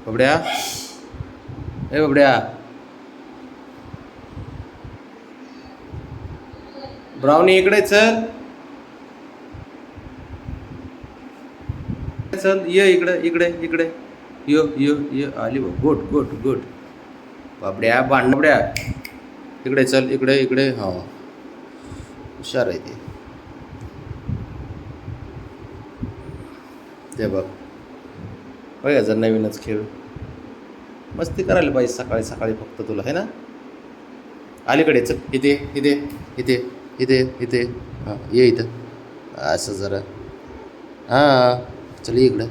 बबड्या, ए बबड्या, brownie इकडे चल, चल ये इकडे इकडे इकडे, ये आली बघ. Good good good. बाबड्या बांडबड्या, इकडे चल, इकडे इकडे. हा, हुशार आहे ते बघ. बघा जर नवीनच खेळ, मस्ती करायला पाहिजे सकाळी सकाळी फक्त तुला, है ना. अलीकडे चल, इथे इथे इथे इथे इथे. हां ये इथं, असं जरा. हां चल इकडं.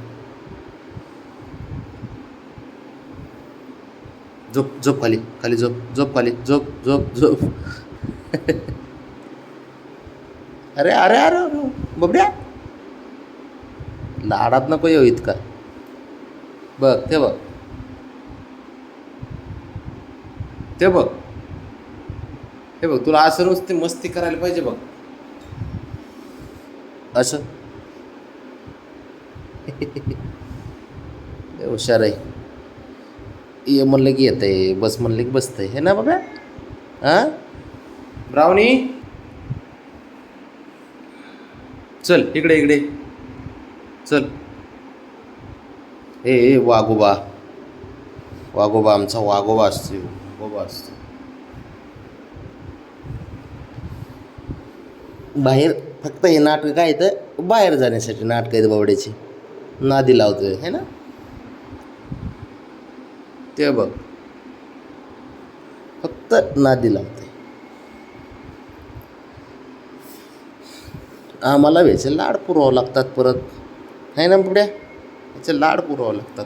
झोप झोप खाली, खाली झोप, झोप खाली, झोप झोप झोप. अरे अरे अरे अरे बबड्या, लाडात नको येऊ इतका. बघ ते बघ, ते बघ, हे बघ, तुला असं नुसती मस्ती करायला पाहिजे बघ, असं. लय हुशार आहे. ये म्हणलं की येत आहे, बस म्हणलं की बसतंय, हे ना बाबा. हां ब्राउनी, चल इकडे इकडे चल. ए वाघोबा, वाघोबा आमचा वाघोबा असतो, वाघोबा असतो. बाहेर फक्त हे नाटकं काय तर बाहेर जाण्यासाठी नाटकं आहेत बावड्याची, नादी लावतोय है ना. ते बघ, फक्त नादी लावतोय. आम्हाला व्याचे लाड पुरवावं लागतात परत, है ना बुड्या, याचे लाड पुरवावं लागतात.